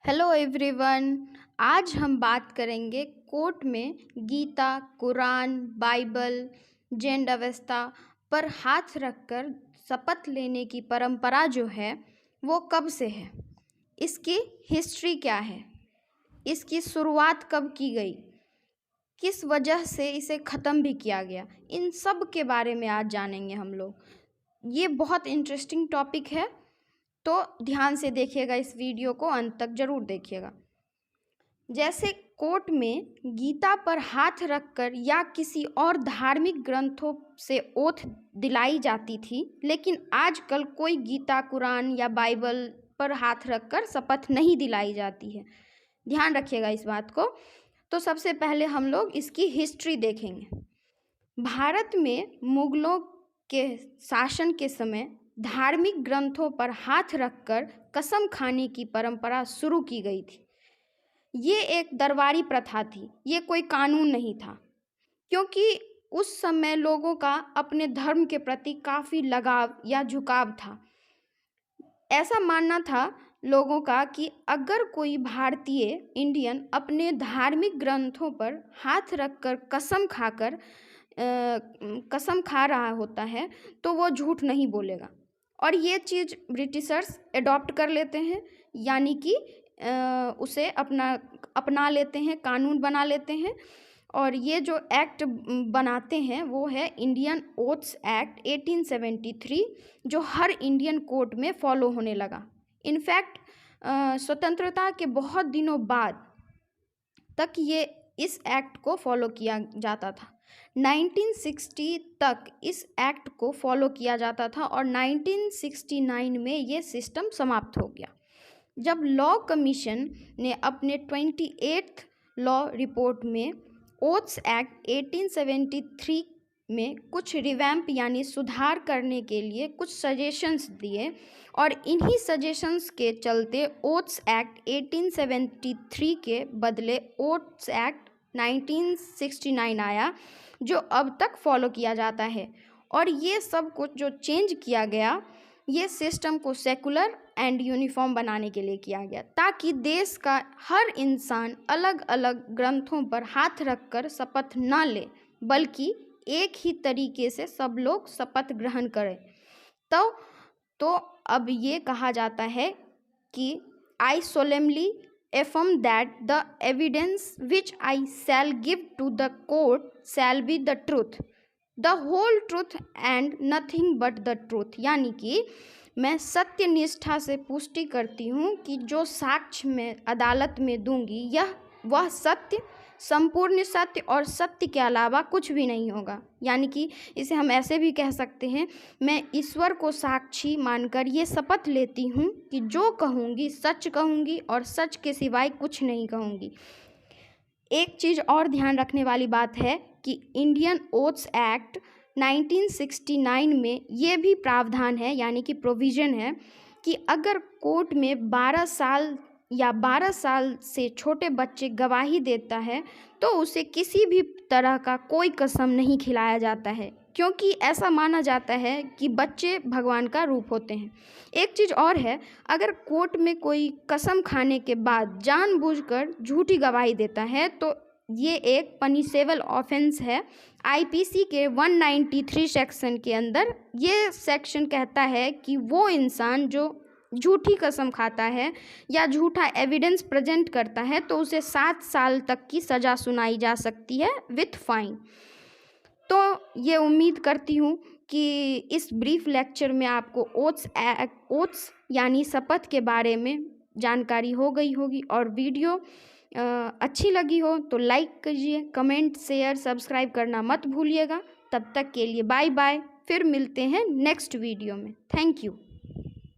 Hello everyone. आज हम बात करेंगे कोर्ट में गीता, कुरान, बाइबल, जैन अवस्था पर हाथ रखकर शपथ लेने की परंपरा जो है वो कब से है, इसकी हिस्ट्री क्या है, इसकी शुरुआत कब की गई, किस वजह से इसे ख़त्म भी किया गया, इन सब के बारे में आज जानेंगे हम लोग। ये बहुत इंटरेस्टिंग टॉपिक है, तो ध्यान से देखिएगा, इस वीडियो को अंत तक ज़रूर देखिएगा। जैसे कोर्ट में गीता पर हाथ रखकर या किसी और धार्मिक ग्रंथों से ओथ दिलाई जाती थी, लेकिन आजकल कोई गीता, कुरान या बाइबल पर हाथ रखकर शपथ नहीं दिलाई जाती है। ध्यान रखिएगा इस बात को। तो सबसे पहले हम लोग इसकी हिस्ट्री देखेंगे। भारत में मुगलों के शासन के समय धार्मिक ग्रंथों पर हाथ रखकर कसम खाने की परंपरा शुरू की गई थी। ये एक दरबारी प्रथा थी, ये कोई कानून नहीं था, क्योंकि उस समय लोगों का अपने धर्म के प्रति काफ़ी लगाव या झुकाव था। ऐसा मानना था लोगों का कि अगर कोई भारतीय इंडियन अपने धार्मिक ग्रंथों पर हाथ रखकर कसम खा रहा होता है तो वो झूठ नहीं बोलेगा, और ये चीज़ ब्रिटिशर्स अडॉप्ट कर लेते हैं, यानी कि उसे अपना लेते हैं, कानून बना लेते हैं। और ये जो एक्ट बनाते हैं वो है इंडियन ओथ्स एक्ट 1873, जो हर इंडियन कोर्ट में फॉलो होने लगा। इनफैक्ट स्वतंत्रता के बहुत दिनों बाद तक ये इस एक्ट को फॉलो किया जाता था। 1960 तक इस एक्ट को फॉलो किया जाता था और 1969 में ये सिस्टम समाप्त हो गया, जब लॉ कमीशन ने अपने 28th लॉ रिपोर्ट में ओथ्स एक्ट 1873 में कुछ रिवैम्प यानी सुधार करने के लिए कुछ सजेशंस दिए, और इन्हीं सजेशंस के चलते ओथ्स एक्ट 1873 के बदले ओथ्स एक्ट 1969 आया, जो अब तक फॉलो किया जाता है। और ये सब कुछ जो चेंज किया गया, ये सिस्टम को सेकुलर एंड यूनिफॉर्म बनाने के लिए किया गया, ताकि देश का हर इंसान अलग अलग ग्रंथों पर हाथ रखकर शपथ न ले, बल्कि एक ही तरीके से सब लोग शपथ ग्रहण करें। तो अब ये कहा जाता है कि आई solemnly affirm that the evidence which I shall give to the court shall be the truth, the whole truth and nothing but the truth। यानी कि मैं सत्य निष्ठा से पुष्टि करती हूँ कि जो साक्ष्य मैं अदालत में दूंगी वह सत्य, संपूर्ण सत्य और सत्य के अलावा कुछ भी नहीं होगा। यानी कि इसे हम ऐसे भी कह सकते हैं, मैं ईश्वर को साक्षी मानकर ये शपथ लेती हूँ कि जो कहूँगी सच कहूँगी और सच के सिवाय कुछ नहीं कहूँगी। एक चीज़ और ध्यान रखने वाली बात है कि इंडियन ओथ्स एक्ट 1969 में ये भी प्रावधान है, यानी कि प्रोविज़न है, कि अगर कोर्ट में 12 साल से छोटे बच्चे गवाही देता है तो उसे किसी भी तरह का कोई कसम नहीं खिलाया जाता है, क्योंकि ऐसा माना जाता है कि बच्चे भगवान का रूप होते हैं। एक चीज़ और है, अगर कोर्ट में कोई कसम खाने के बाद जानबूझकर झूठी गवाही देता है तो ये एक पनिशेबल ऑफेंस है। आईपीसी के 193 सेक्शन के अंदर ये सेक्शन कहता है कि वो इंसान जो झूठी कसम खाता है या झूठा एविडेंस प्रेजेंट करता है तो उसे 7 साल तक की सज़ा सुनाई जा सकती है विथ फाइन। तो ये उम्मीद करती हूँ कि इस ब्रीफ लेक्चर में आपको ओथ्स यानी शपथ के बारे में जानकारी हो गई होगी, और वीडियो अच्छी लगी हो तो लाइक कीजिए, कमेंट, शेयर, सब्सक्राइब करना मत भूलिएगा। तब तक के लिए बाय बाय, फिर मिलते हैं नेक्स्ट वीडियो में। Thank you.